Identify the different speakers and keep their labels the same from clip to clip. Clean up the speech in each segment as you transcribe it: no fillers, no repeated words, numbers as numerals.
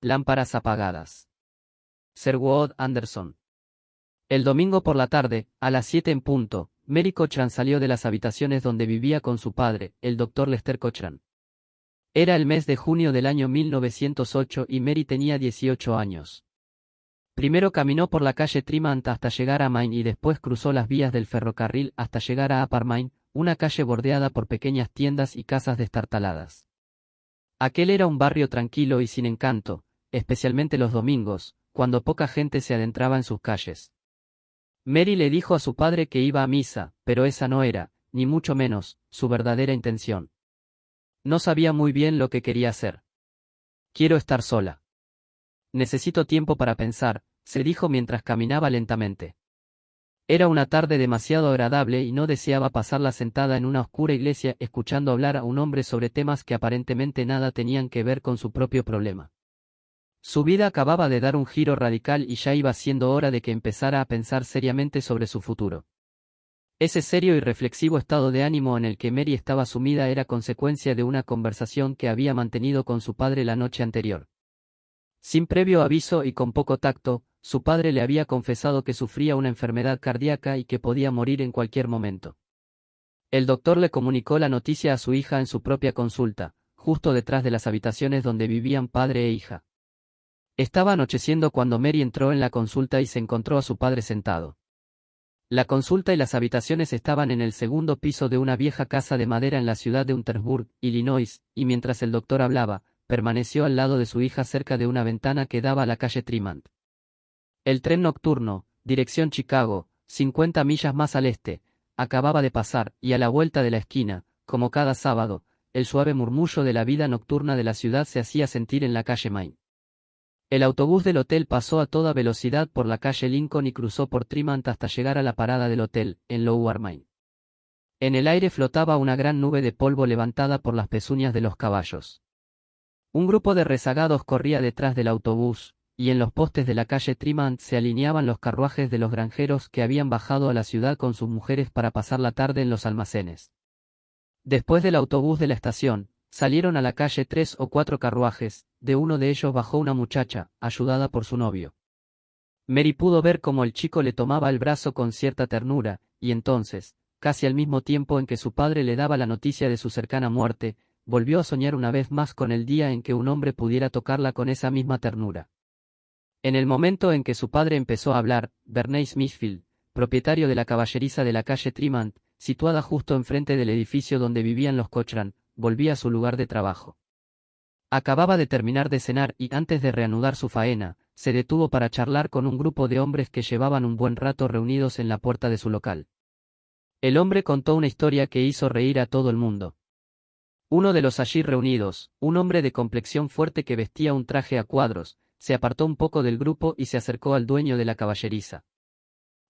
Speaker 1: Lámparas apagadas. Sherwood Anderson. El domingo por la tarde, a las 7 en punto, Mary Cochran salió de las habitaciones donde vivía con su padre, el Dr. Lester Cochran. Era el mes de junio del año 1908 y Mary tenía 18 años. Primero caminó por la calle Tremont hasta llegar a Main y después cruzó las vías del ferrocarril hasta llegar a Upper Main, una calle bordeada por pequeñas tiendas y casas destartaladas. Aquel era un barrio tranquilo y sin encanto, especialmente los domingos, cuando poca gente se adentraba en sus calles. Mary le dijo a su padre que iba a misa, pero esa no era, ni mucho menos, su verdadera intención. No sabía muy bien lo que quería hacer. Quiero estar sola. Necesito tiempo para pensar, se dijo mientras caminaba lentamente. Era una tarde demasiado agradable y no deseaba pasarla sentada en una oscura iglesia escuchando hablar a un hombre sobre temas que aparentemente nada tenían que ver con su propio problema. Su vida acababa de dar un giro radical y ya iba siendo hora de que empezara a pensar seriamente sobre su futuro. Ese serio y reflexivo estado de ánimo en el que Mary estaba sumida era consecuencia de una conversación que había mantenido con su padre la noche anterior. Sin previo aviso y con poco tacto, su padre le había confesado que sufría una enfermedad cardíaca y que podía morir en cualquier momento. El doctor le comunicó la noticia a su hija en su propia consulta, justo detrás de las habitaciones donde vivían padre e hija. Estaba anocheciendo cuando Mary entró en la consulta y se encontró a su padre sentado. La consulta y las habitaciones estaban en el segundo piso de una vieja casa de madera en la ciudad de Untersburg, Illinois, y mientras el doctor hablaba, permaneció al lado de su hija cerca de una ventana que daba a la calle Tremont. El tren nocturno, dirección Chicago, 50 millas más al este, acababa de pasar, y a la vuelta de la esquina, como cada sábado, el suave murmullo de la vida nocturna de la ciudad se hacía sentir en la calle Main. El autobús del hotel pasó a toda velocidad por la calle Lincoln y cruzó por Tremont hasta llegar a la parada del hotel, en Lower Main. En el aire flotaba una gran nube de polvo levantada por las pezuñas de los caballos. Un grupo de rezagados corría detrás del autobús, y en los postes de la calle Tremont se alineaban los carruajes de los granjeros que habían bajado a la ciudad con sus mujeres para pasar la tarde en los almacenes. Después del autobús de la estación, salieron a la calle 3 o 4 carruajes, de uno de ellos bajó una muchacha, ayudada por su novio. Mary pudo ver cómo el chico le tomaba el brazo con cierta ternura, y entonces, casi al mismo tiempo en que su padre le daba la noticia de su cercana muerte, volvió a soñar una vez más con el día en que un hombre pudiera tocarla con esa misma ternura. En el momento en que su padre empezó a hablar, Bernice Smithfield, propietario de la caballeriza de la calle Tremont, situada justo enfrente del edificio donde vivían los Cochran, volvía a su lugar de trabajo. Acababa de terminar de cenar y antes de reanudar su faena, se detuvo para charlar con un grupo de hombres que llevaban un buen rato reunidos en la puerta de su local. El hombre contó una historia que hizo reír a todo el mundo. Uno de los allí reunidos, un hombre de complexión fuerte que vestía un traje a cuadros, se apartó un poco del grupo y se acercó al dueño de la caballeriza.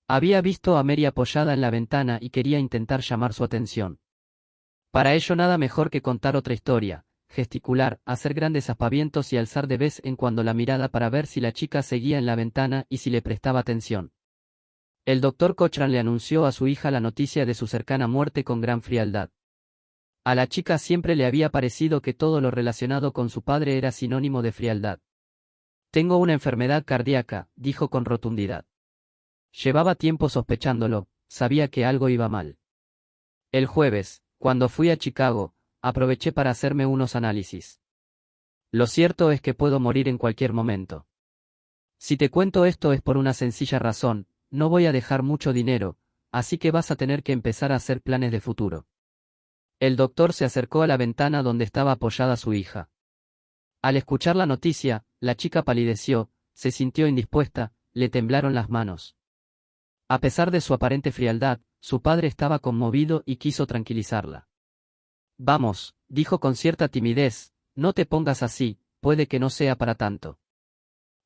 Speaker 1: Había visto a Mary apoyada en la ventana y quería intentar llamar su atención. Para ello nada mejor que contar otra historia, gesticular, hacer grandes aspavientos y alzar de vez en cuando la mirada para ver si la chica seguía en la ventana y si le prestaba atención. El doctor Cochran le anunció a su hija la noticia de su cercana muerte con gran frialdad. A la chica siempre le había parecido que todo lo relacionado con su padre era sinónimo de frialdad. «Tengo una enfermedad cardíaca», dijo con rotundidad. Llevaba tiempo sospechándolo, sabía que algo iba mal. El jueves, cuando fui a Chicago, aproveché para hacerme unos análisis. Lo cierto es que puedo morir en cualquier momento. Si te cuento esto es por una sencilla razón, no voy a dejar mucho dinero, así que vas a tener que empezar a hacer planes de futuro. El doctor se acercó a la ventana donde estaba apoyada su hija. Al escuchar la noticia, la chica palideció, se sintió indispuesta, le temblaron las manos. A pesar de su aparente frialdad, su padre estaba conmovido y quiso tranquilizarla. «Vamos», dijo con cierta timidez, «no te pongas así, puede que no sea para tanto.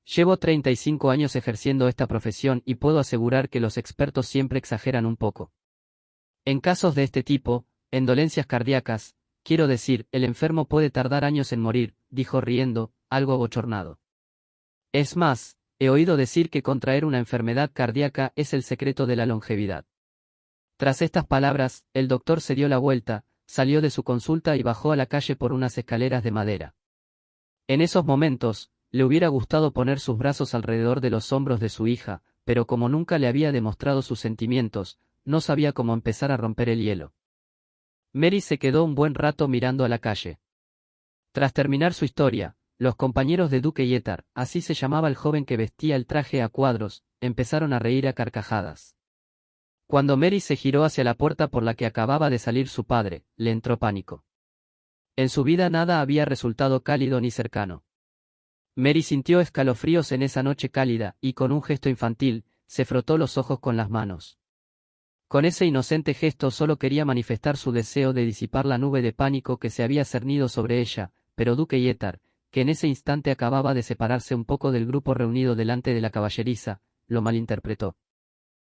Speaker 1: Llevo 35 años ejerciendo esta profesión y puedo asegurar que los expertos siempre exageran un poco. En casos de este tipo, en dolencias cardíacas, quiero decir, el enfermo puede tardar años en morir», dijo riendo, algo abochornado. «Es más, he oído decir que contraer una enfermedad cardíaca es el secreto de la longevidad». Tras estas palabras, el doctor se dio la vuelta, salió de su consulta y bajó a la calle por unas escaleras de madera. En esos momentos, le hubiera gustado poner sus brazos alrededor de los hombros de su hija, pero como nunca le había demostrado sus sentimientos, no sabía cómo empezar a romper el hielo. Mary se quedó un buen rato mirando a la calle. Tras terminar su historia, los compañeros de Duque Yeatar, así se llamaba el joven que vestía el traje a cuadros, empezaron a reír a carcajadas. Cuando Mary se giró hacia la puerta por la que acababa de salir su padre, le entró pánico. En su vida nada había resultado cálido ni cercano. Mary sintió escalofríos en esa noche cálida, y con un gesto infantil, se frotó los ojos con las manos. Con ese inocente gesto solo quería manifestar su deseo de disipar la nube de pánico que se había cernido sobre ella, pero Duque Yeatar, que en ese instante acababa de separarse un poco del grupo reunido delante de la caballeriza, lo malinterpretó.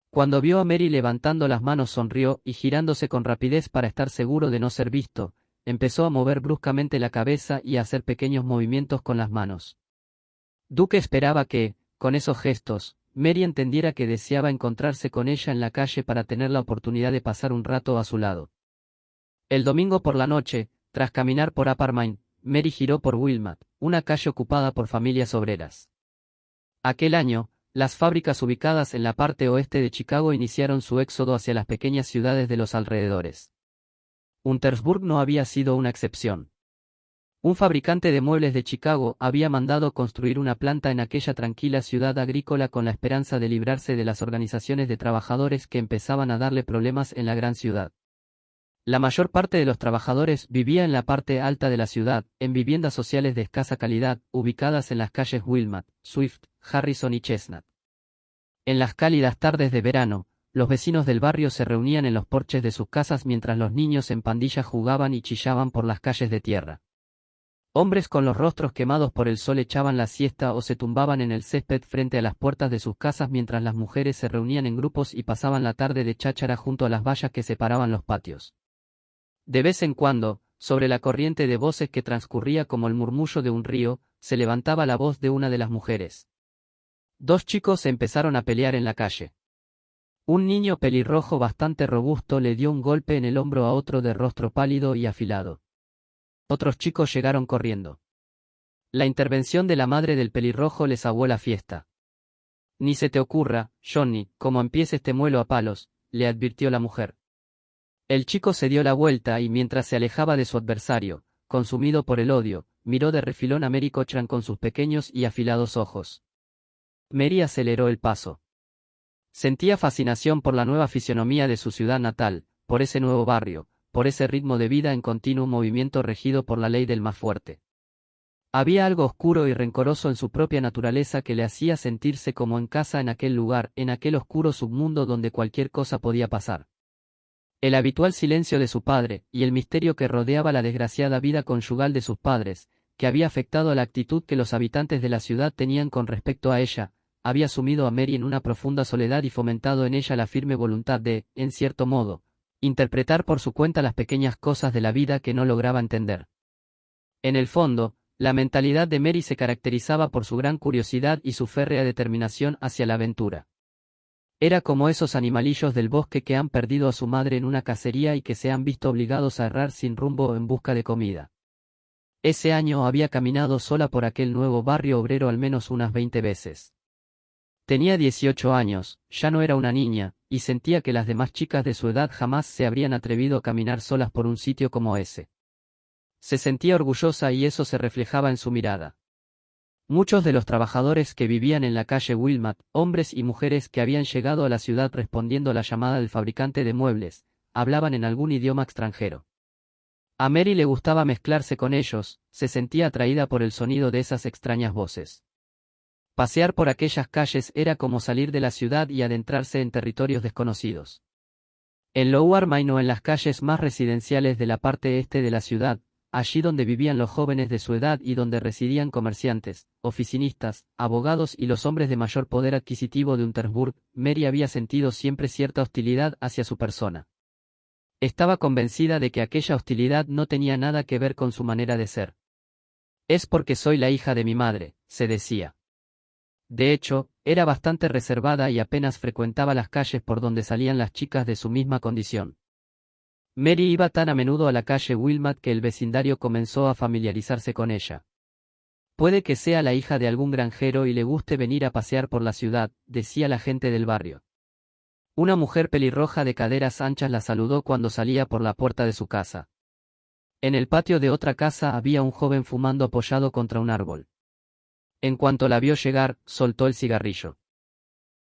Speaker 1: Cuando vio a Mary levantando las manos sonrió y girándose con rapidez para estar seguro de no ser visto, empezó a mover bruscamente la cabeza y a hacer pequeños movimientos con las manos. Duque esperaba que, con esos gestos, Mary entendiera que deseaba encontrarse con ella en la calle para tener la oportunidad de pasar un rato a su lado. El domingo por la noche, tras caminar por Upper Main, Mary giró por Wilmot, una calle ocupada por familias obreras. Aquel año, las fábricas ubicadas en la parte oeste de Chicago iniciaron su éxodo hacia las pequeñas ciudades de los alrededores. Untersburg no había sido una excepción. Un fabricante de muebles de Chicago había mandado construir una planta en aquella tranquila ciudad agrícola con la esperanza de librarse de las organizaciones de trabajadores que empezaban a darle problemas en la gran ciudad. La mayor parte de los trabajadores vivía en la parte alta de la ciudad, en viviendas sociales de escasa calidad, ubicadas en las calles Wilmot, Swift, Harrison y Chestnut. En las cálidas tardes de verano, los vecinos del barrio se reunían en los porches de sus casas mientras los niños en pandillas jugaban y chillaban por las calles de tierra. Hombres con los rostros quemados por el sol echaban la siesta o se tumbaban en el césped frente a las puertas de sus casas mientras las mujeres se reunían en grupos y pasaban la tarde de cháchara junto a las vallas que separaban los patios. De vez en cuando, sobre la corriente de voces que transcurría como el murmullo de un río, se levantaba la voz de una de las mujeres. Dos chicos empezaron a pelear en la calle. Un niño pelirrojo bastante robusto le dio un golpe en el hombro a otro de rostro pálido y afilado. Otros chicos llegaron corriendo. La intervención de la madre del pelirrojo les aguó la fiesta. Ni se te ocurra, Johnny, como empiece este muelo a palos, le advirtió la mujer. El chico se dio la vuelta y mientras se alejaba de su adversario, consumido por el odio, miró de refilón a Mary Cochran con sus pequeños y afilados ojos. Mary aceleró el paso. Sentía fascinación por la nueva fisionomía de su ciudad natal, por ese nuevo barrio, por ese ritmo de vida en continuo movimiento regido por la ley del más fuerte. Había algo oscuro y rencoroso en su propia naturaleza que le hacía sentirse como en casa en aquel lugar, en aquel oscuro submundo donde cualquier cosa podía pasar. El habitual silencio de su padre, y el misterio que rodeaba la desgraciada vida conyugal de sus padres, que había afectado a la actitud que los habitantes de la ciudad tenían con respecto a ella, había sumido a Mary en una profunda soledad y fomentado en ella la firme voluntad de, en cierto modo, interpretar por su cuenta las pequeñas cosas de la vida que no lograba entender. En el fondo, la mentalidad de Mary se caracterizaba por su gran curiosidad y su férrea determinación hacia la aventura. Era como esos animalillos del bosque que han perdido a su madre en una cacería y que se han visto obligados a errar sin rumbo en busca de comida. Ese año había caminado sola por aquel nuevo barrio obrero al menos unas 20 veces. Tenía 18 años, ya no era una niña, y sentía que las demás chicas de su edad jamás se habrían atrevido a caminar solas por un sitio como ese. Se sentía orgullosa y eso se reflejaba en su mirada. Muchos de los trabajadores que vivían en la calle Wilmot, hombres y mujeres que habían llegado a la ciudad respondiendo a la llamada del fabricante de muebles, hablaban en algún idioma extranjero. A Mary le gustaba mezclarse con ellos, se sentía atraída por el sonido de esas extrañas voces. Pasear por aquellas calles era como salir de la ciudad y adentrarse en territorios desconocidos. En Lower Main o en las calles más residenciales de la parte este de la ciudad, allí donde vivían los jóvenes de su edad y donde residían comerciantes, oficinistas, abogados y los hombres de mayor poder adquisitivo de Untersburg, Mary había sentido siempre cierta hostilidad hacia su persona. Estaba convencida de que aquella hostilidad no tenía nada que ver con su manera de ser. Es porque soy la hija de mi madre, se decía. De hecho, era bastante reservada y apenas frecuentaba las calles por donde salían las chicas de su misma condición. Mary iba tan a menudo a la calle Wilmot que el vecindario comenzó a familiarizarse con ella. Puede que sea la hija de algún granjero y le guste venir a pasear por la ciudad, decía la gente del barrio. Una mujer pelirroja de caderas anchas la saludó cuando salía por la puerta de su casa. En el patio de otra casa había un joven fumando apoyado contra un árbol. En cuanto la vio llegar, soltó el cigarrillo.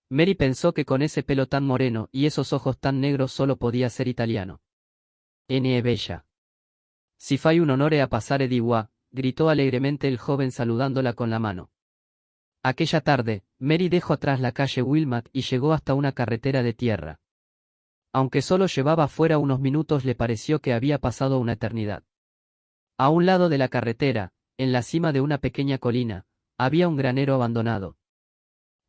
Speaker 1: Mary pensó que con ese pelo tan moreno y esos ojos tan negros solo podía ser italiano. È bella. Si fai un onore a passare di qua, gritó alegremente el joven saludándola con la mano. Aquella tarde, Mary dejó atrás la calle Wilmot y llegó hasta una carretera de tierra. Aunque solo llevaba fuera unos minutos, le pareció que había pasado una eternidad. A un lado de la carretera, en la cima de una pequeña colina, había un granero abandonado.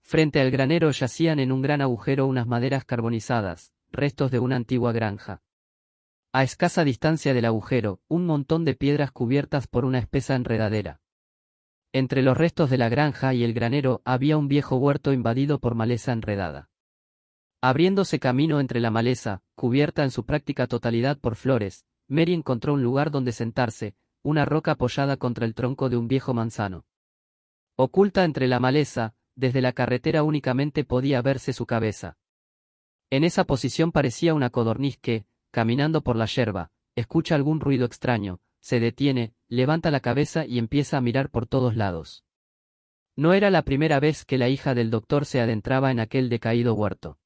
Speaker 1: Frente al granero yacían en un gran agujero unas maderas carbonizadas, restos de una antigua granja. A escasa distancia del agujero, un montón de piedras cubiertas por una espesa enredadera. Entre los restos de la granja y el granero había un viejo huerto invadido por maleza enredada. Abriéndose camino entre la maleza, cubierta en su práctica totalidad por flores, Mary encontró un lugar donde sentarse, una roca apoyada contra el tronco de un viejo manzano. Oculta entre la maleza, desde la carretera únicamente podía verse su cabeza. En esa posición parecía una codorniz que, caminando por la yerba, escucha algún ruido extraño, se detiene, levanta la cabeza y empieza a mirar por todos lados. No era la primera vez que la hija del doctor se adentraba en aquel decaído huerto.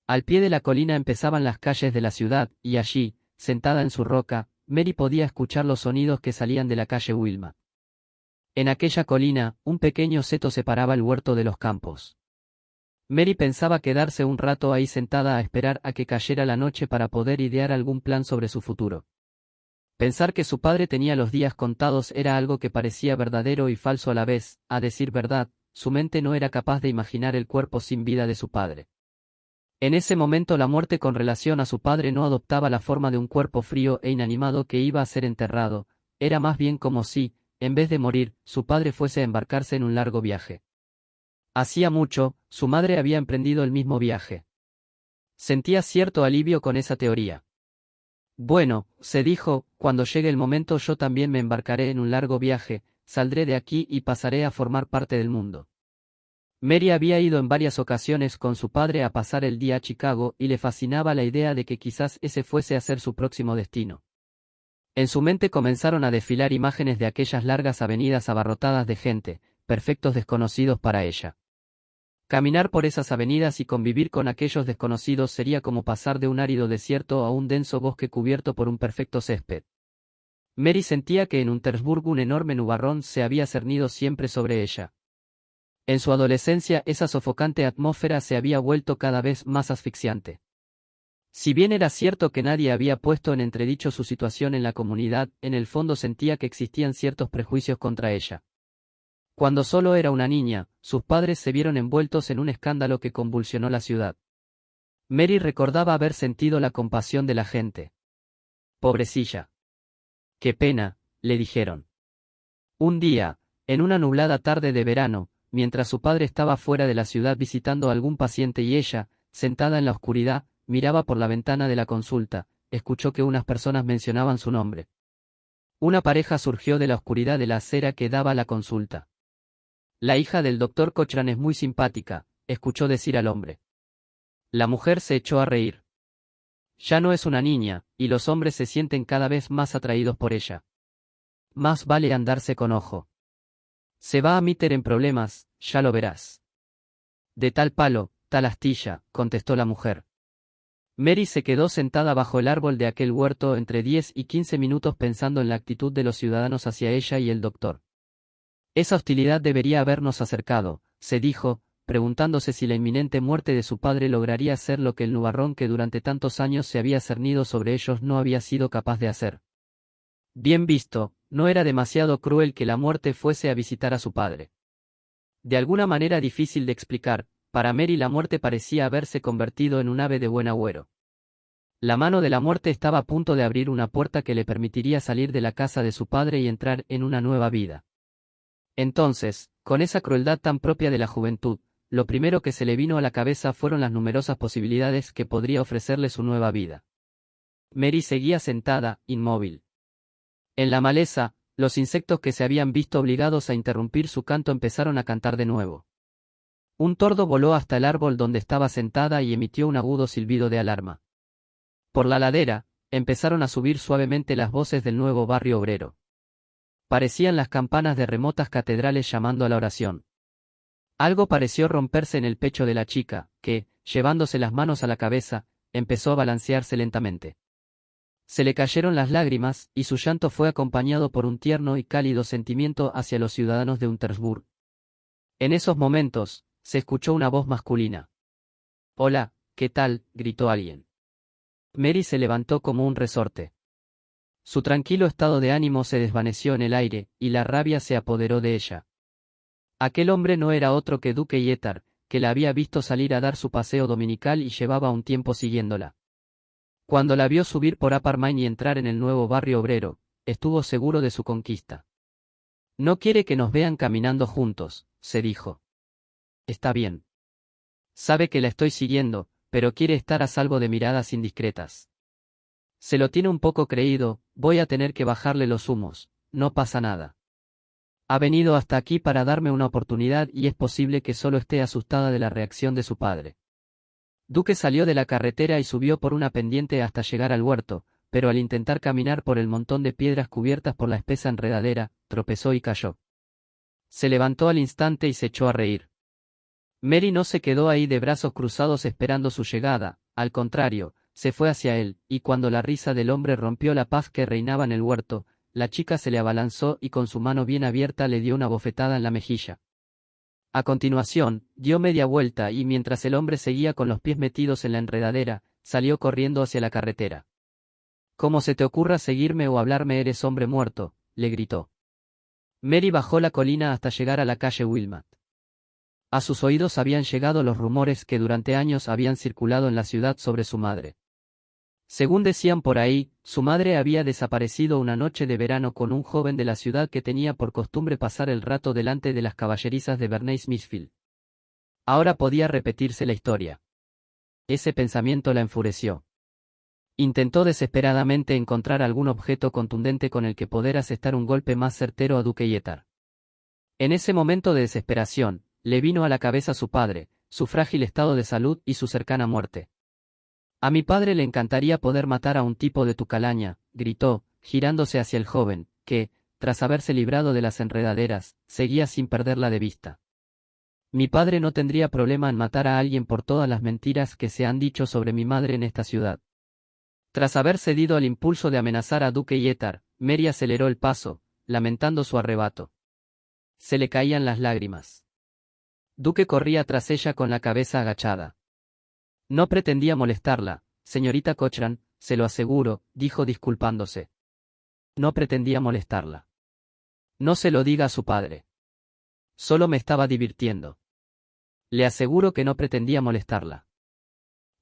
Speaker 1: Al pie de la colina empezaban las calles de la ciudad, y allí, sentada en su roca, Mary podía escuchar los sonidos que salían de la calle Wilmot. En aquella colina, un pequeño seto separaba el huerto de los campos. Mary pensaba quedarse un rato ahí sentada a esperar a que cayera la noche para poder idear algún plan sobre su futuro. Pensar que su padre tenía los días contados era algo que parecía verdadero y falso a la vez. A decir verdad, su mente no era capaz de imaginar el cuerpo sin vida de su padre. En ese momento la muerte con relación a su padre no adoptaba la forma de un cuerpo frío e inanimado que iba a ser enterrado, era más bien como si, en vez de morir, su padre fuese a embarcarse en un largo viaje. Hacía mucho, su madre había emprendido el mismo viaje. Sentía cierto alivio con esa teoría. Bueno, se dijo, cuando llegue el momento yo también me embarcaré en un largo viaje, saldré de aquí y pasaré a formar parte del mundo. Mary había ido en varias ocasiones con su padre a pasar el día a Chicago y le fascinaba la idea de que quizás ese fuese a ser su próximo destino. En su mente comenzaron a desfilar imágenes de aquellas largas avenidas abarrotadas de gente, perfectos desconocidos para ella. Caminar por esas avenidas y convivir con aquellos desconocidos sería como pasar de un árido desierto a un denso bosque cubierto por un perfecto césped. Mary sentía que en Untersburg un enorme nubarrón se había cernido siempre sobre ella. En su adolescencia esa sofocante atmósfera se había vuelto cada vez más asfixiante. Si bien era cierto que nadie había puesto en entredicho su situación en la comunidad, en el fondo sentía que existían ciertos prejuicios contra ella. Cuando solo era una niña, sus padres se vieron envueltos en un escándalo que convulsionó la ciudad. Mary recordaba haber sentido la compasión de la gente. «Pobrecilla. Qué pena», le dijeron. Un día, en una nublada tarde de verano, mientras su padre estaba fuera de la ciudad visitando a algún paciente y ella, sentada en la oscuridad, miraba por la ventana de la consulta, escuchó que unas personas mencionaban su nombre. Una pareja surgió de la oscuridad de la acera que daba a la consulta. «La hija del doctor Cochran es muy simpática», escuchó decir al hombre. La mujer se echó a reír. Ya no es una niña, y los hombres se sienten cada vez más atraídos por ella. Más vale andarse con ojo. Se va a meter en problemas, ya lo verás. De tal palo, tal astilla, contestó la mujer. Mary se quedó sentada bajo el árbol de aquel huerto entre 10 y 15 minutos pensando en la actitud de los ciudadanos hacia ella y el doctor. Esa hostilidad debería habernos acercado, se dijo, preguntándose si la inminente muerte de su padre lograría hacer lo que el nubarrón que durante tantos años se había cernido sobre ellos no había sido capaz de hacer. Bien visto, no era demasiado cruel que la muerte fuese a visitar a su padre. De alguna manera difícil de explicar, para Mary la muerte parecía haberse convertido en un ave de buen agüero. La mano de la muerte estaba a punto de abrir una puerta que le permitiría salir de la casa de su padre y entrar en una nueva vida. Entonces, con esa crueldad tan propia de la juventud, lo primero que se le vino a la cabeza fueron las numerosas posibilidades que podría ofrecerle su nueva vida. Mary seguía sentada, inmóvil. En la maleza, Los insectos que se habían visto obligados a interrumpir su canto empezaron a cantar de nuevo. Un tordo voló hasta el árbol donde estaba sentada y emitió un agudo silbido de alarma. Por la ladera, empezaron a subir suavemente las voces del nuevo barrio obrero. Parecían las campanas de remotas catedrales llamando a la oración. Algo pareció romperse en el pecho de la chica, que, llevándose las manos a la cabeza, empezó a balancearse lentamente. Se le cayeron las lágrimas, y su llanto fue acompañado por un tierno y cálido sentimiento hacia los ciudadanos de Untersburg. En esos momentos, se escuchó una voz masculina. «Hola, ¿qué tal?», gritó alguien. Mary se levantó como un resorte. Su tranquilo estado de ánimo se desvaneció en el aire, y la rabia se apoderó de ella. Aquel hombre no era otro que Duque Yetar, que la había visto salir a dar su paseo dominical y llevaba un tiempo siguiéndola. Cuando la vio subir por Upper Main y entrar en el nuevo barrio obrero, estuvo seguro de su conquista. «No quiere que nos vean caminando juntos», se dijo. «Está bien. Sabe que la estoy siguiendo, pero quiere estar a salvo de miradas indiscretas. Se lo tiene un poco creído, voy a tener que bajarle los humos, no pasa nada. Ha venido hasta aquí para darme una oportunidad y es posible que solo esté asustada de la reacción de su padre». Duque salió de la carretera y subió por una pendiente hasta llegar al huerto, pero al intentar caminar por el montón de piedras cubiertas por la espesa enredadera, tropezó y cayó. Se levantó al instante y se echó a reír. Mary no se quedó ahí de brazos cruzados esperando su llegada, al contrario, se fue hacia él, y cuando la risa del hombre rompió la paz que reinaba en el huerto, la chica se le abalanzó y con su mano bien abierta le dio una bofetada en la mejilla. A continuación, dio media vuelta y mientras el hombre seguía con los pies metidos en la enredadera, salió corriendo hacia la carretera. «Como se te ocurra seguirme o hablarme, eres hombre muerto», le gritó. Mary bajó la colina hasta llegar a la calle Wilmot. A sus oídos habían llegado los rumores que durante años habían circulado en la ciudad sobre su madre. Según decían por ahí, su madre había desaparecido una noche de verano con un joven de la ciudad que tenía por costumbre pasar el rato delante de las caballerizas de Bernay-Smithfield. Ahora podía repetirse la historia. Ese pensamiento la enfureció. Intentó desesperadamente encontrar algún objeto contundente con el que poder asestar un golpe más certero a Duque Yetar. En ese momento de desesperación, le vino a la cabeza su padre, su frágil estado de salud y su cercana muerte. «A mi padre le encantaría poder matar a un tipo de tu calaña», gritó, girándose hacia el joven, que, tras haberse librado de las enredaderas, seguía sin perderla de vista. «Mi padre no tendría problema en matar a alguien por todas las mentiras que se han dicho sobre mi madre en esta ciudad». Tras haber cedido al impulso de amenazar a Duque Yetar, Mary aceleró el paso, lamentando su arrebato. Se le caían las lágrimas. Duque corría tras ella con la cabeza agachada. «No pretendía molestarla, señorita Cochran, se lo aseguro», dijo disculpándose. «No pretendía molestarla. No se lo diga a su padre. Solo me estaba divirtiendo. Le aseguro que no pretendía molestarla».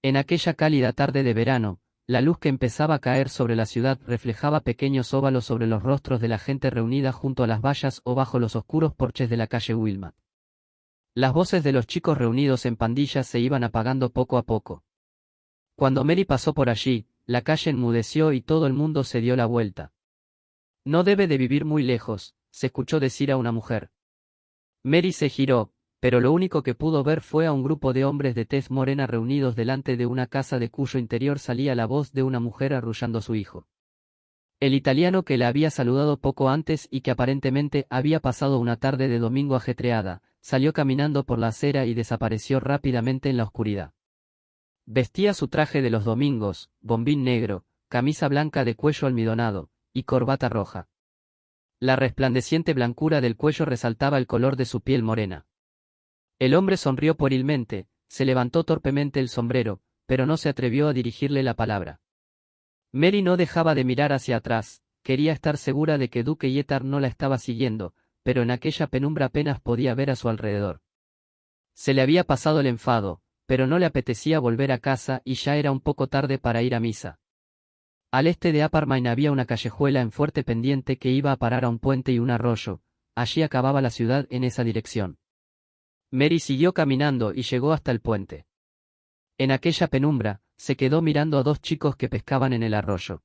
Speaker 1: En aquella cálida tarde de verano, la luz que empezaba a caer sobre la ciudad reflejaba pequeños óvalos sobre los rostros de la gente reunida junto a las vallas o bajo los oscuros porches de la calle Wilmot. Las voces de los chicos reunidos en pandillas se iban apagando poco a poco. Cuando Mary pasó por allí, la calle enmudeció y todo el mundo se dio la vuelta. «No debe de vivir muy lejos», se escuchó decir a una mujer. Mary se giró, pero lo único que pudo ver fue a un grupo de hombres de tez morena reunidos delante de una casa de cuyo interior salía la voz de una mujer arrullando a su hijo. El italiano que la había saludado poco antes y que aparentemente había pasado una tarde de domingo ajetreada, salió caminando por la acera y desapareció rápidamente en la oscuridad. Vestía su traje de los domingos, bombín negro, camisa blanca de cuello almidonado, y corbata roja. La resplandeciente blancura del cuello resaltaba el color de su piel morena. El hombre sonrió puerilmente, se levantó torpemente el sombrero, pero no se atrevió a dirigirle la palabra. Mary no dejaba de mirar hacia atrás, quería estar segura de que Duque Yetar no la estaba siguiendo, pero en aquella penumbra apenas podía ver a su alrededor. Se le había pasado el enfado, pero no le apetecía volver a casa y ya era un poco tarde para ir a misa. Al este de Upper Main había una callejuela en fuerte pendiente que iba a parar a un puente y un arroyo, allí acababa la ciudad en esa dirección. Mary siguió caminando y llegó hasta el puente. En aquella penumbra, se quedó mirando a dos chicos que pescaban en el arroyo.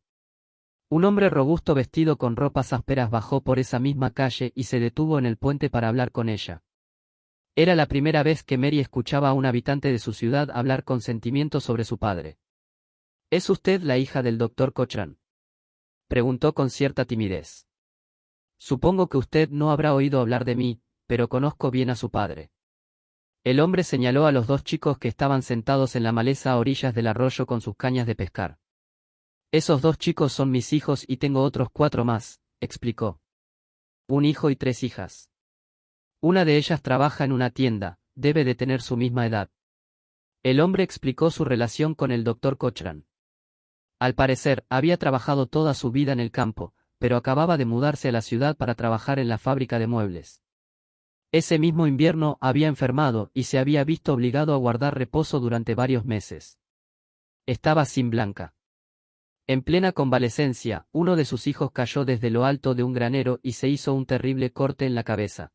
Speaker 1: Un hombre robusto vestido con ropas ásperas bajó por esa misma calle y se detuvo en el puente para hablar con ella. Era la primera vez que Mary escuchaba a un habitante de su ciudad hablar con sentimiento sobre su padre. ¿Es usted la hija del doctor Cochran?, preguntó con cierta timidez. Supongo que usted no habrá oído hablar de mí, pero conozco bien a su padre. El hombre señaló a los dos chicos que estaban sentados en la maleza a orillas del arroyo con sus cañas de pescar. Esos dos chicos son mis hijos y tengo otros 4 más, explicó. Un hijo y 3 hijas. Una de ellas trabaja en una tienda, debe de tener su misma edad. El hombre explicó su relación con el doctor Cochran. Al parecer, había trabajado toda su vida en el campo, pero acababa de mudarse a la ciudad para trabajar en la fábrica de muebles. Ese mismo invierno había enfermado y se había visto obligado a guardar reposo durante varios meses. Estaba sin Blanca. En plena convalecencia, uno de sus hijos cayó desde lo alto de un granero y se hizo un terrible corte en la cabeza.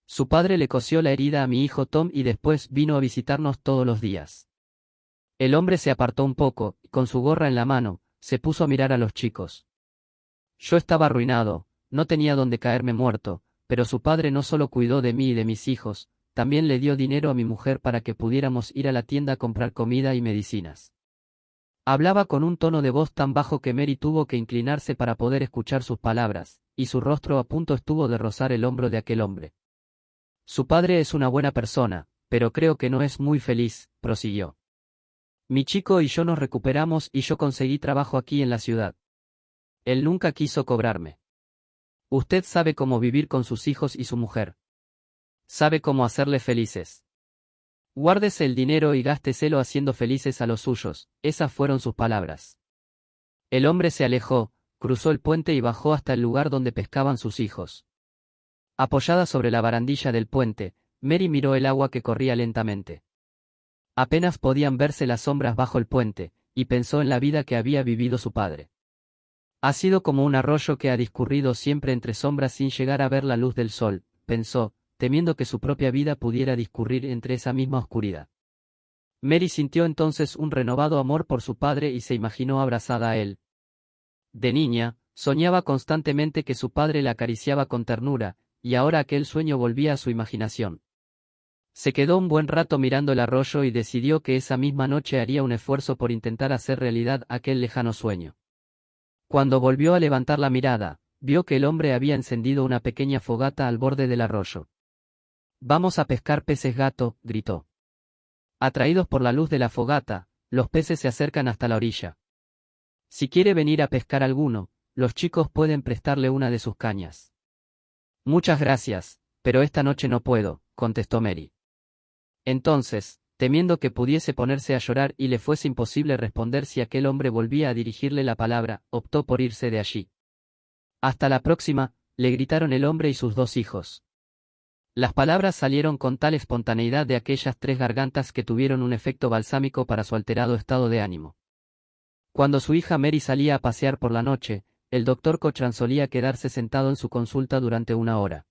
Speaker 1: Su padre le cosió la herida a mi hijo Tom y después vino a visitarnos todos los días. El hombre se apartó un poco, y con su gorra en la mano, se puso a mirar a los chicos. Yo estaba arruinado, no tenía donde caerme muerto, pero su padre no solo cuidó de mí y de mis hijos, también le dio dinero a mi mujer para que pudiéramos ir a la tienda a comprar comida y medicinas. Hablaba con un tono de voz tan bajo que Mary tuvo que inclinarse para poder escuchar sus palabras, y su rostro a punto estuvo de rozar el hombro de aquel hombre. Su padre es una buena persona, pero creo que no es muy feliz, prosiguió. Mi chico y yo nos recuperamos y yo conseguí trabajo aquí en la ciudad. Él nunca quiso cobrarme. Usted sabe cómo vivir con sus hijos y su mujer. Sabe cómo hacerles felices. Guárdese el dinero y gásteselo haciendo felices a los suyos, esas fueron sus palabras. El hombre se alejó, cruzó el puente y bajó hasta el lugar donde pescaban sus hijos. Apoyada sobre la barandilla del puente, Mary miró el agua que corría lentamente. Apenas podían verse las sombras bajo el puente, y pensó en la vida que había vivido su padre. Ha sido como un arroyo que ha discurrido siempre entre sombras sin llegar a ver la luz del sol, pensó, temiendo que su propia vida pudiera discurrir entre esa misma oscuridad. Mary sintió entonces un renovado amor por su padre y se imaginó abrazada a él. De niña, soñaba constantemente que su padre la acariciaba con ternura, y ahora aquel sueño volvía a su imaginación. Se quedó un buen rato mirando el arroyo y decidió que esa misma noche haría un esfuerzo por intentar hacer realidad aquel lejano sueño. Cuando volvió a levantar la mirada, vio que el hombre había encendido una pequeña fogata al borde del arroyo. «Vamos a pescar peces gato», gritó. Atraídos por la luz de la fogata, los peces se acercan hasta la orilla. Si quiere venir a pescar alguno, los chicos pueden prestarle una de sus cañas. Muchas gracias, pero esta noche no puedo, contestó Mary. Entonces, temiendo que pudiese ponerse a llorar y le fuese imposible responder si aquel hombre volvía a dirigirle la palabra, optó por irse de allí. Hasta la próxima, le gritaron el hombre y sus 2 hijos. Las palabras salieron con tal espontaneidad de aquellas 3 gargantas que tuvieron un efecto balsámico para su alterado estado de ánimo. Cuando su hija Mary salía a pasear por la noche, el doctor Cochran solía quedarse sentado en su consulta durante 1 hora.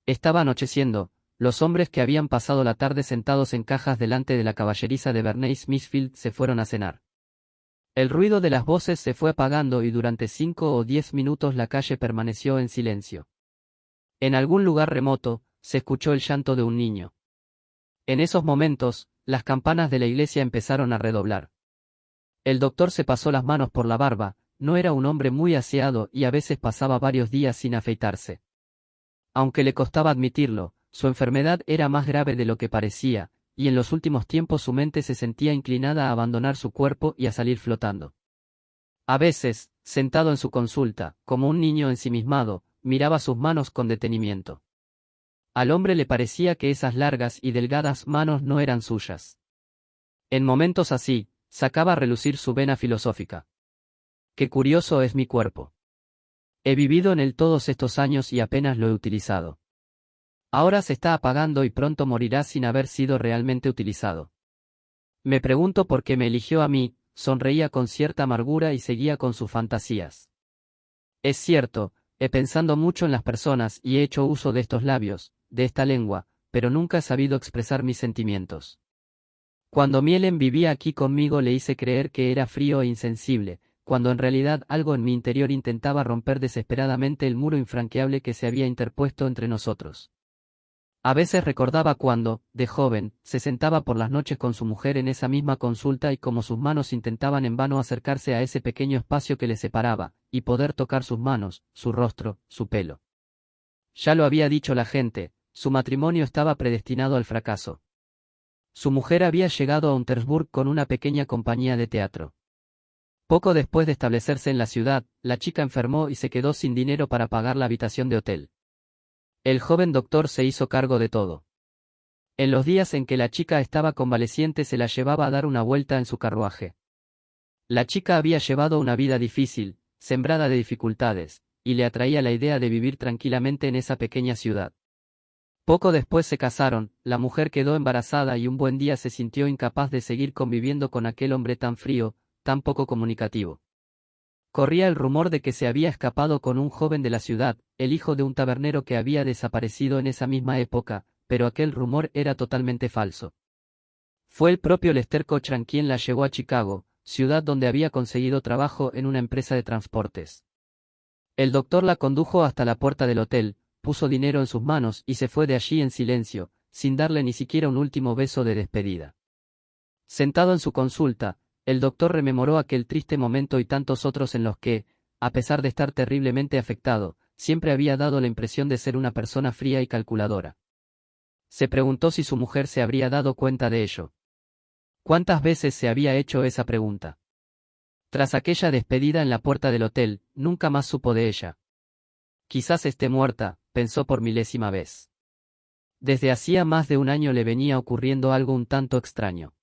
Speaker 1: Estaba anocheciendo, los hombres que habían pasado la tarde sentados en cajas delante de la caballeriza de Bernays Smithfield se fueron a cenar. El ruido de las voces se fue apagando y durante 5 o 10 minutos la calle permaneció en silencio. En algún lugar remoto, se escuchó el llanto de un niño. En esos momentos, las campanas de la iglesia empezaron a redoblar. El doctor se pasó las manos por la barba, no era un hombre muy aseado y a veces pasaba varios días sin afeitarse. Aunque le costaba admitirlo, su enfermedad era más grave de lo que parecía, y en los últimos tiempos su mente se sentía inclinada a abandonar su cuerpo y a salir flotando. A veces, sentado en su consulta, como un niño ensimismado, miraba sus manos con detenimiento. Al hombre le parecía que esas largas y delgadas manos no eran suyas. En momentos así, sacaba a relucir su vena filosófica. Qué curioso es mi cuerpo. He vivido en él todos estos años y apenas lo he utilizado. Ahora se está apagando y pronto morirá sin haber sido realmente utilizado. Me pregunto por qué me eligió a mí, sonreía con cierta amargura y seguía con sus fantasías. Es cierto, he pensado mucho en las personas y he hecho uso de estos labios, de esta lengua, pero nunca he sabido expresar mis sentimientos. Cuando Mielen vivía aquí conmigo le hice creer que era frío e insensible, cuando en realidad algo en mi interior intentaba romper desesperadamente el muro infranqueable que se había interpuesto entre nosotros. A veces recordaba cuando, de joven, se sentaba por las noches con su mujer en esa misma consulta y cómo sus manos intentaban en vano acercarse a ese pequeño espacio que les separaba, y poder tocar sus manos, su rostro, su pelo. Ya lo había dicho la gente, su matrimonio estaba predestinado al fracaso. Su mujer había llegado a Untersburg con una pequeña compañía de teatro. Poco después de establecerse en la ciudad, la chica enfermó y se quedó sin dinero para pagar la habitación de hotel. El joven doctor se hizo cargo de todo. En los días en que la chica estaba convaleciente se la llevaba a dar una vuelta en su carruaje. La chica había llevado una vida difícil, sembrada de dificultades, y le atraía la idea de vivir tranquilamente en esa pequeña ciudad. Poco después se casaron, la mujer quedó embarazada y un buen día se sintió incapaz de seguir conviviendo con aquel hombre tan frío, tan poco comunicativo. Corría el rumor de que se había escapado con un joven de la ciudad, el hijo de un tabernero que había desaparecido en esa misma época, pero aquel rumor era totalmente falso. Fue el propio Lester Cochran quien la llevó a Chicago, ciudad donde había conseguido trabajo en una empresa de transportes. El doctor la condujo hasta la puerta del hotel, puso dinero en sus manos y se fue de allí en silencio, sin darle ni siquiera un último beso de despedida. Sentado en su consulta, el doctor rememoró aquel triste momento y tantos otros en los que, a pesar de estar terriblemente afectado, siempre había dado la impresión de ser una persona fría y calculadora. Se preguntó si su mujer se habría dado cuenta de ello. ¿Cuántas veces se había hecho esa pregunta? Tras aquella despedida en la puerta del hotel, nunca más supo de ella. Quizás esté muerta, pensó por milésima vez. Desde hacía más de un año le venía ocurriendo algo un tanto extraño.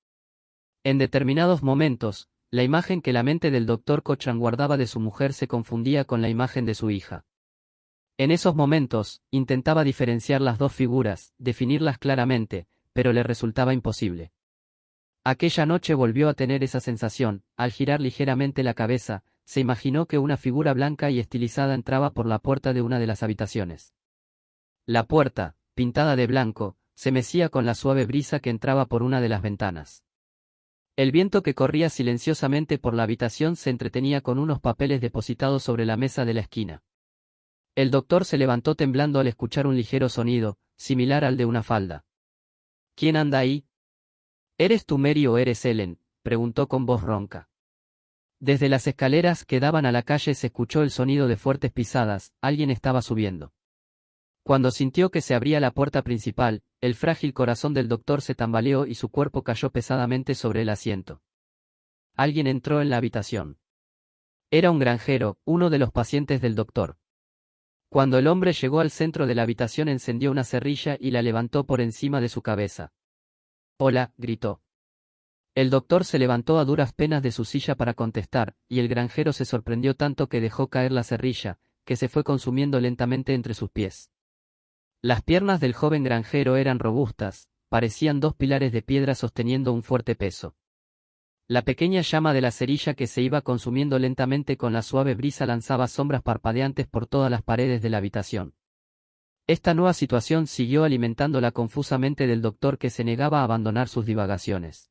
Speaker 1: En determinados momentos, la imagen que la mente del doctor Cochran guardaba de su mujer se confundía con la imagen de su hija. En esos momentos, intentaba diferenciar las dos figuras, definirlas claramente, pero le resultaba imposible. Aquella noche volvió a tener esa sensación, al girar ligeramente la cabeza, se imaginó que una figura blanca y estilizada entraba por la puerta de una de las habitaciones. La puerta, pintada de blanco, se mecía con la suave brisa que entraba por una de las ventanas. El viento que corría silenciosamente por la habitación se entretenía con unos papeles depositados sobre la mesa de la esquina. El doctor se levantó temblando al escuchar un ligero sonido, similar al de una falda. ¿Quién anda ahí? ¿Eres tú Mary o eres Ellen?, preguntó con voz ronca. Desde las escaleras que daban a la calle se escuchó el sonido de fuertes pisadas, alguien estaba subiendo. Cuando sintió que se abría la puerta principal, el frágil corazón del doctor se tambaleó y su cuerpo cayó pesadamente sobre el asiento. Alguien entró en la habitación. Era un granjero, uno de los pacientes del doctor. Cuando el hombre llegó al centro de la habitación encendió una cerrilla y la levantó por encima de su cabeza. «Hola», gritó. El doctor se levantó a duras penas de su silla para contestar, y el granjero se sorprendió tanto que dejó caer la cerrilla, que se fue consumiendo lentamente entre sus pies. Las piernas del joven granjero eran robustas, parecían dos pilares de piedra sosteniendo un fuerte peso. La pequeña llama de la cerilla que se iba consumiendo lentamente con la suave brisa lanzaba sombras parpadeantes por todas las paredes de la habitación. Esta nueva situación siguió alimentando la confusa mente del doctor que se negaba a abandonar sus divagaciones.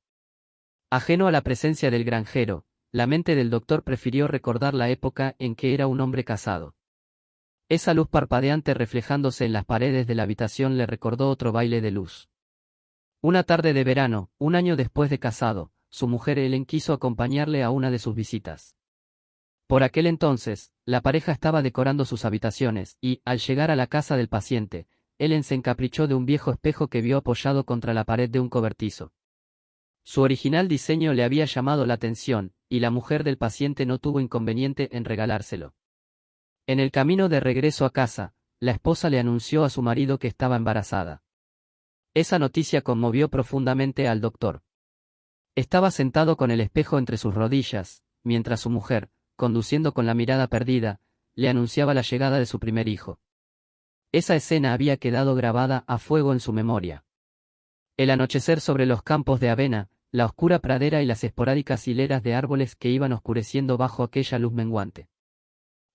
Speaker 1: Ajeno a la presencia del granjero, la mente del doctor prefirió recordar la época en que era un hombre casado. Esa luz parpadeante reflejándose en las paredes de la habitación le recordó otro baile de luz. Una tarde de verano, un año después de casado, su mujer Ellen quiso acompañarle a una de sus visitas. Por aquel entonces, la pareja estaba decorando sus habitaciones y, al llegar a la casa del paciente, Ellen se encaprichó de un viejo espejo que vio apoyado contra la pared de un cobertizo. Su original diseño le había llamado la atención, y la mujer del paciente no tuvo inconveniente en regalárselo. En el camino de regreso a casa, la esposa le anunció a su marido que estaba embarazada. Esa noticia conmovió profundamente al doctor. Estaba sentado con el espejo entre sus rodillas, mientras su mujer, conduciendo con la mirada perdida, le anunciaba la llegada de su primer hijo. Esa escena había quedado grabada a fuego en su memoria. El anochecer sobre los campos de avena, la oscura pradera y las esporádicas hileras de árboles que iban oscureciendo bajo aquella luz menguante.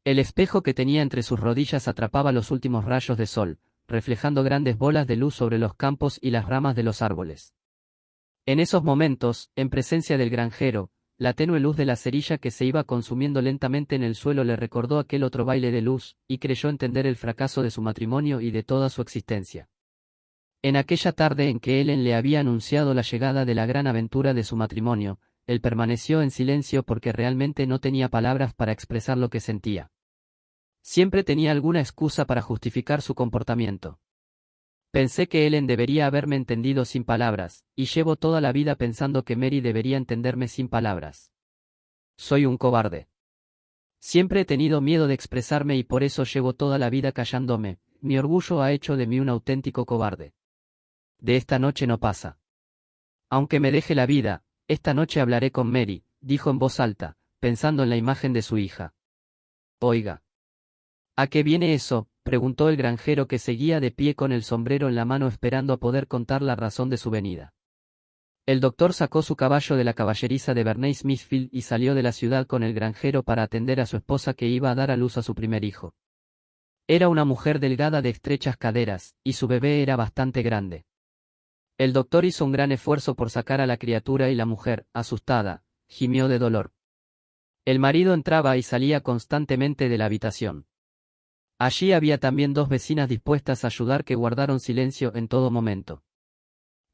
Speaker 1: El espejo que tenía entre sus rodillas atrapaba los últimos rayos de sol, reflejando grandes bolas de luz sobre los campos y las ramas de los árboles. En esos momentos, en presencia del granjero, la tenue luz de la cerilla que se iba consumiendo lentamente en el suelo le recordó aquel otro baile de luz, y creyó entender el fracaso de su matrimonio y de toda su existencia. En aquella tarde en que Ellen le había anunciado la llegada de la gran aventura de su matrimonio, él permaneció en silencio porque realmente no tenía palabras para expresar lo que sentía. Siempre tenía alguna excusa para justificar su comportamiento. Pensé que Ellen debería haberme entendido sin palabras, y llevo toda la vida pensando que Mary debería entenderme sin palabras. Soy un cobarde. Siempre he tenido miedo de expresarme y por eso llevo toda la vida callándome. Mi orgullo ha hecho de mí un auténtico cobarde. De esta noche no pasa. Aunque me deje la vida, esta noche hablaré con Mary, dijo en voz alta, pensando en la imagen de su hija. Oiga. ¿A qué viene eso?, preguntó el granjero que seguía de pie con el sombrero en la mano esperando a poder contar la razón de su venida. El doctor sacó su caballo de la caballeriza de Bernay Smithfield y salió de la ciudad con el granjero para atender a su esposa que iba a dar a luz a su primer hijo. Era una mujer delgada de estrechas caderas, y su bebé era bastante grande. El doctor hizo un gran esfuerzo por sacar a la criatura y la mujer, asustada, gimió de dolor. El marido entraba y salía constantemente de la habitación. Allí había también dos vecinas dispuestas a ayudar que guardaron silencio en todo momento.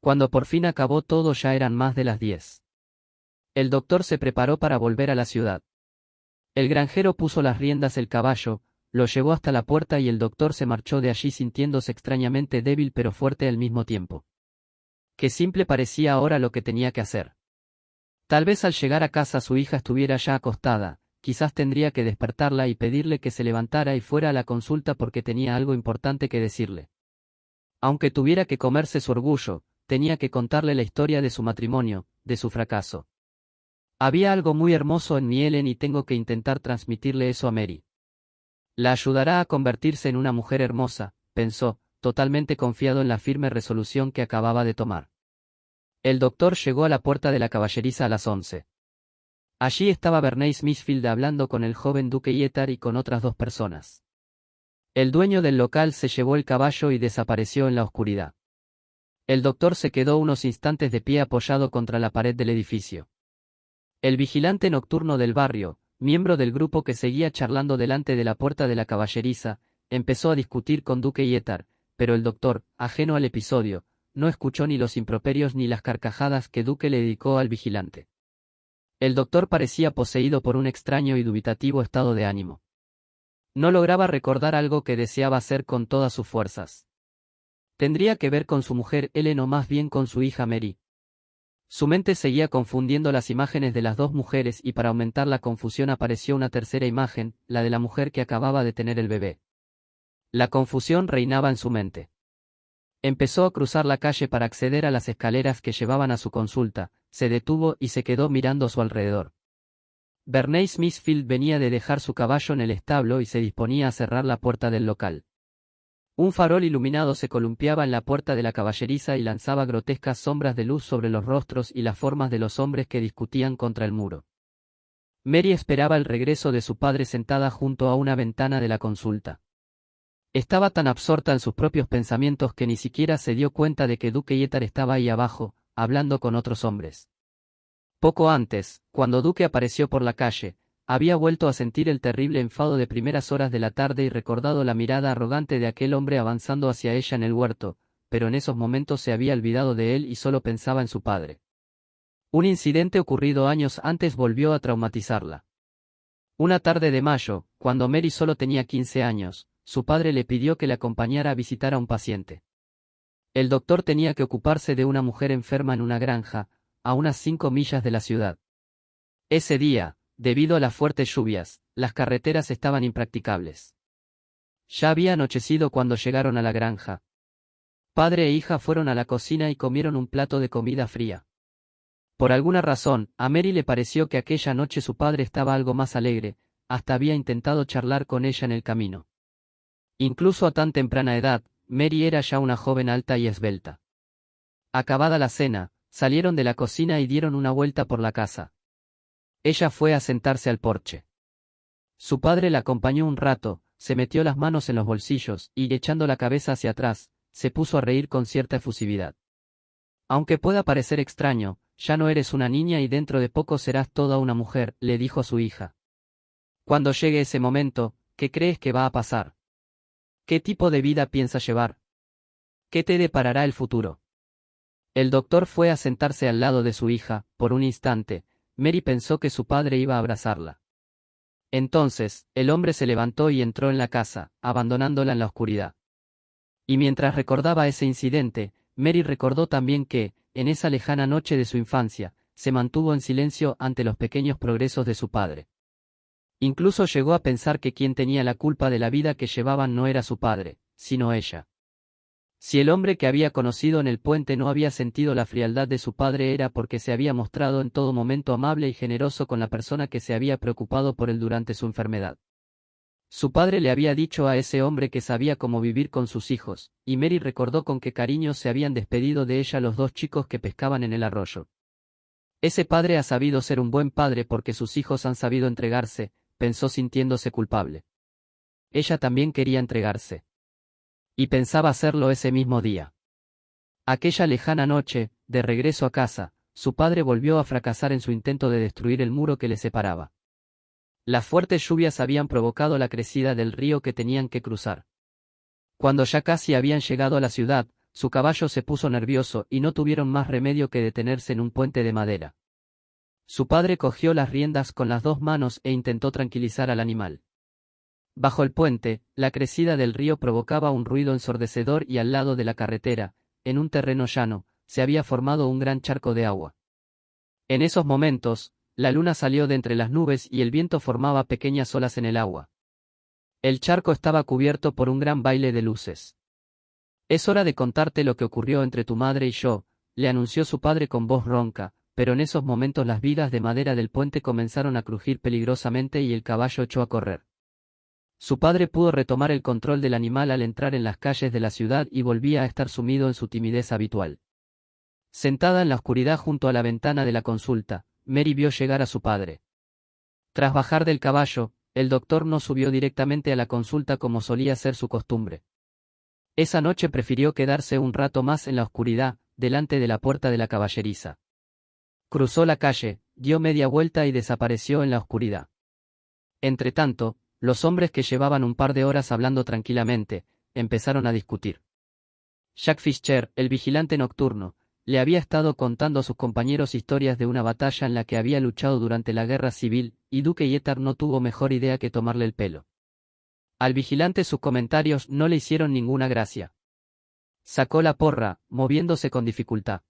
Speaker 1: Cuando por fin acabó todo ya eran más de las 10. El doctor se preparó para volver a la ciudad. El granjero puso las riendas del caballo, lo llevó hasta la puerta y el doctor se marchó de allí sintiéndose extrañamente débil pero fuerte al mismo tiempo. Qué simple parecía ahora lo que tenía que hacer. Tal vez al llegar a casa su hija estuviera ya acostada. Quizás tendría que despertarla y pedirle que se levantara y fuera a la consulta porque tenía algo importante que decirle. Aunque tuviera que comerse su orgullo, tenía que contarle la historia de su matrimonio, de su fracaso. Había algo muy hermoso en mi Ellen y tengo que intentar transmitirle eso a Mary. La ayudará a convertirse en una mujer hermosa, pensó, totalmente confiado en la firme resolución que acababa de tomar. El doctor llegó a la puerta de la caballeriza a las 11. Allí estaba Bernay Smithfield hablando con el joven duque Yeatar y con otras dos personas. El dueño del local se llevó el caballo y desapareció en la oscuridad. El doctor se quedó unos instantes de pie apoyado contra la pared del edificio. El vigilante nocturno del barrio, miembro del grupo que seguía charlando delante de la puerta de la caballeriza, empezó a discutir con duque Yeatar, pero el doctor, ajeno al episodio, no escuchó ni los improperios ni las carcajadas que Duque le dedicó al vigilante. El doctor parecía poseído por un extraño y dubitativo estado de ánimo. No lograba recordar algo que deseaba hacer con todas sus fuerzas. ¿Tendría que ver con su mujer Ellen o más bien con su hija Mary? Su mente seguía confundiendo las imágenes de las dos mujeres y para aumentar la confusión apareció una tercera imagen, la de la mujer que acababa de tener el bebé. La confusión reinaba en su mente. Empezó a cruzar la calle para acceder a las escaleras que llevaban a su consulta, se detuvo y se quedó mirando a su alrededor. Bernay Smithfield venía de dejar su caballo en el establo y se disponía a cerrar la puerta del local. Un farol iluminado se columpiaba en la puerta de la caballeriza y lanzaba grotescas sombras de luz sobre los rostros y las formas de los hombres que discutían contra el muro. Mary esperaba el regreso de su padre sentada junto a una ventana de la consulta. Estaba tan absorta en sus propios pensamientos que ni siquiera se dio cuenta de que Duque Yeatar estaba ahí abajo, hablando con otros hombres. Poco antes, cuando Duque apareció por la calle, había vuelto a sentir el terrible enfado de primeras horas de la tarde y recordado la mirada arrogante de aquel hombre avanzando hacia ella en el huerto, pero en esos momentos se había olvidado de él y solo pensaba en su padre. Un incidente ocurrido años antes volvió a traumatizarla. Una tarde de mayo, cuando Mary solo tenía 15 años, su padre le pidió que le acompañara a visitar a un paciente. El doctor tenía que ocuparse de una mujer enferma en una granja, a unas 5 millas de la ciudad. Ese día, debido a las fuertes lluvias, las carreteras estaban impracticables. Ya había anochecido cuando llegaron a la granja. Padre e hija fueron a la cocina y comieron un plato de comida fría. Por alguna razón, a Mary le pareció que aquella noche su padre estaba algo más alegre, hasta había intentado charlar con ella en el camino. Incluso a tan temprana edad, Mary era ya una joven alta y esbelta. Acabada la cena, salieron de la cocina y dieron una vuelta por la casa. Ella fue a sentarse al porche. Su padre la acompañó un rato, se metió las manos en los bolsillos y, echando la cabeza hacia atrás, se puso a reír con cierta efusividad. Aunque pueda parecer extraño, ya no eres una niña y dentro de poco serás toda una mujer, le dijo a su hija. Cuando llegue ese momento, ¿qué crees que va a pasar? ¿Qué tipo de vida piensas llevar? ¿Qué te deparará el futuro? El doctor fue a sentarse al lado de su hija. Por un instante, Mary pensó que su padre iba a abrazarla. Entonces, el hombre se levantó y entró en la casa, abandonándola en la oscuridad. Y mientras recordaba ese incidente, Mary recordó también que, en esa lejana noche de su infancia, se mantuvo en silencio ante los pequeños progresos de su padre. Incluso llegó a pensar que quien tenía la culpa de la vida que llevaban no era su padre, sino ella. Si el hombre que había conocido en el puente no había sentido la frialdad de su padre era porque se había mostrado en todo momento amable y generoso con la persona que se había preocupado por él durante su enfermedad. Su padre le había dicho a ese hombre que sabía cómo vivir con sus hijos, y Mary recordó con qué cariño se habían despedido de ella los dos chicos que pescaban en el arroyo. Ese padre ha sabido ser un buen padre porque sus hijos han sabido entregarse, pensó sintiéndose culpable. Ella también quería entregarse. Y pensaba hacerlo ese mismo día. Aquella lejana noche, de regreso a casa, su padre volvió a fracasar en su intento de destruir el muro que le separaba. Las fuertes lluvias habían provocado la crecida del río que tenían que cruzar. Cuando ya casi habían llegado a la ciudad, su caballo se puso nervioso y no tuvieron más remedio que detenerse en un puente de madera. Su padre cogió las riendas con las dos manos e intentó tranquilizar al animal. Bajo el puente, la crecida del río provocaba un ruido ensordecedor y al lado de la carretera, en un terreno llano, se había formado un gran charco de agua. En esos momentos, la luna salió de entre las nubes y el viento formaba pequeñas olas en el agua. El charco estaba cubierto por un gran baile de luces. Es hora de contarte lo que ocurrió entre tu madre y yo, le anunció su padre con voz ronca, pero en esos momentos las vigas de madera del puente comenzaron a crujir peligrosamente y el caballo echó a correr. Su padre pudo retomar el control del animal al entrar en las calles de la ciudad y volvía a estar sumido en su timidez habitual. Sentada en la oscuridad junto a la ventana de la consulta, Mary vio llegar a su padre. Tras bajar del caballo, el doctor no subió directamente a la consulta como solía ser su costumbre. Esa noche prefirió quedarse un rato más en la oscuridad, delante de la puerta de la caballeriza. Cruzó la calle, dio media vuelta y desapareció en la oscuridad. Entretanto, los hombres que llevaban un par de horas hablando tranquilamente, empezaron a discutir. Jack Fischer, el vigilante nocturno, le había estado contando a sus compañeros historias de una batalla en la que había luchado durante la guerra civil, y Duque Yeatar no tuvo mejor idea que tomarle el pelo. Al vigilante sus comentarios no le hicieron ninguna gracia. Sacó la porra, moviéndose con dificultad.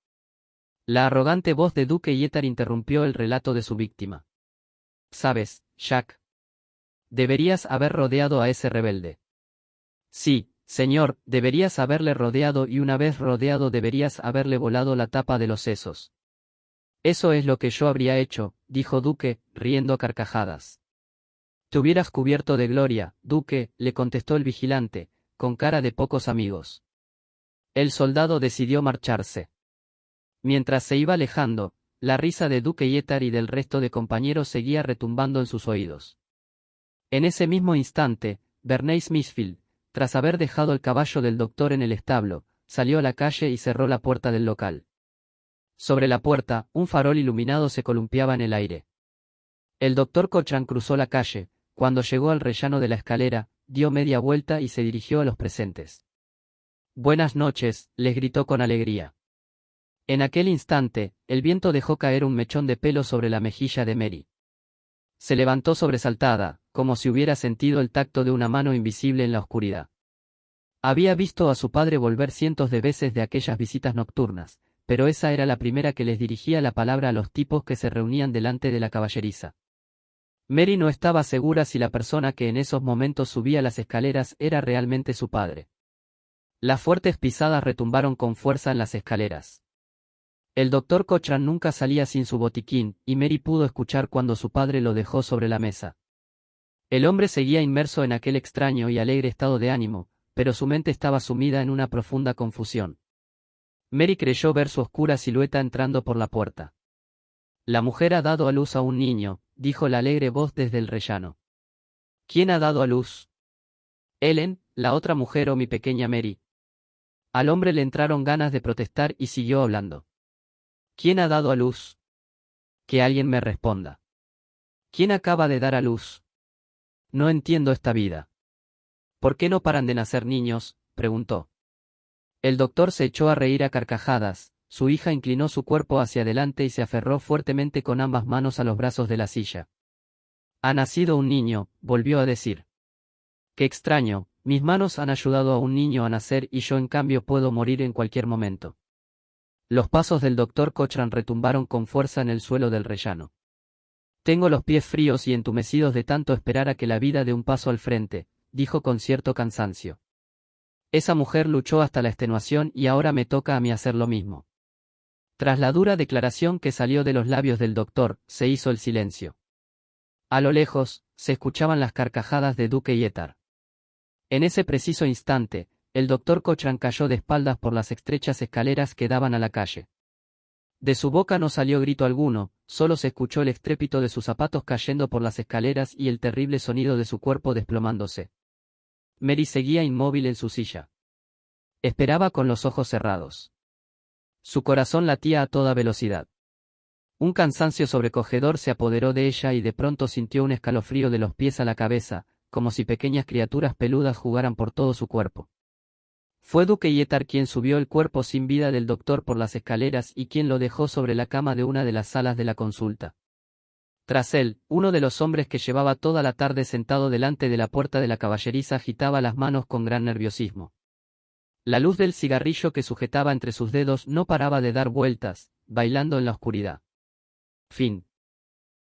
Speaker 1: La arrogante voz de Duque Yeatar interrumpió el relato de su víctima. «¿Sabes, Jack? Deberías haber rodeado a ese rebelde». «Sí, señor, deberías haberle rodeado y una vez rodeado deberías haberle volado la tapa de los sesos». «Eso es lo que yo habría hecho», dijo Duque, riendo a carcajadas. «Te hubieras cubierto de gloria, Duque», le contestó el vigilante, con cara de pocos amigos. El soldado decidió marcharse. Mientras se iba alejando, la risa de Duque Yeatar y del resto de compañeros seguía retumbando en sus oídos. En ese mismo instante, Bernays Smithfield, tras haber dejado el caballo del doctor en el establo, salió a la calle y cerró la puerta del local. Sobre la puerta, un farol iluminado se columpiaba en el aire. El doctor Cochran cruzó la calle, cuando llegó al rellano de la escalera, dio media vuelta y se dirigió a los presentes. «Buenas noches», les gritó con alegría. En aquel instante, el viento dejó caer un mechón de pelo sobre la mejilla de Mary. Se levantó sobresaltada, como si hubiera sentido el tacto de una mano invisible en la oscuridad. Había visto a su padre volver cientos de veces de aquellas visitas nocturnas, pero esa era la primera que les dirigía la palabra a los tipos que se reunían delante de la caballeriza. Mary no estaba segura si la persona que en esos momentos subía las escaleras era realmente su padre. Las fuertes pisadas retumbaron con fuerza en las escaleras. El doctor Cochran nunca salía sin su botiquín, y Mary pudo escuchar cuando su padre lo dejó sobre la mesa. El hombre seguía inmerso en aquel extraño y alegre estado de ánimo, pero su mente estaba sumida en una profunda confusión. Mary creyó ver su oscura silueta entrando por la puerta. «La mujer ha dado a luz a un niño», dijo la alegre voz desde el rellano. «¿Quién ha dado a luz? ¿Ellen, la otra mujer o mi pequeña Mary?» Al hombre le entraron ganas de protestar y siguió hablando. ¿Quién ha dado a luz? Que alguien me responda. ¿Quién acaba de dar a luz? No entiendo esta vida. ¿Por qué no paran de nacer niños?, preguntó. El doctor se echó a reír a carcajadas, su hija inclinó su cuerpo hacia adelante y se aferró fuertemente con ambas manos a los brazos de la silla. Ha nacido un niño, volvió a decir. Qué extraño, mis manos han ayudado a un niño a nacer y yo en cambio puedo morir en cualquier momento. Los pasos del doctor Cochran retumbaron con fuerza en el suelo del rellano. Tengo los pies fríos y entumecidos de tanto esperar a que la vida dé un paso al frente, dijo con cierto cansancio. Esa mujer luchó hasta la extenuación y ahora me toca a mí hacer lo mismo. Tras la dura declaración que salió de los labios del doctor, se hizo el silencio. A lo lejos, se escuchaban las carcajadas de Duque y Etar. En ese preciso instante, el doctor Cochran cayó de espaldas por las estrechas escaleras que daban a la calle. De su boca no salió grito alguno, solo se escuchó el estrépito de sus zapatos cayendo por las escaleras y el terrible sonido de su cuerpo desplomándose. Mary seguía inmóvil en su silla. Esperaba con los ojos cerrados. Su corazón latía a toda velocidad. Un cansancio sobrecogedor se apoderó de ella y de pronto sintió un escalofrío de los pies a la cabeza, como si pequeñas criaturas peludas jugaran por todo su cuerpo. Fue Duque Yetar quien subió el cuerpo sin vida del doctor por las escaleras y quien lo dejó sobre la cama de una de las salas de la consulta. Tras él, uno de los hombres que llevaba toda la tarde sentado delante de la puerta de la caballeriza agitaba las manos con gran nerviosismo. La luz del cigarrillo que sujetaba entre sus dedos no paraba de dar vueltas, bailando en la oscuridad. Fin.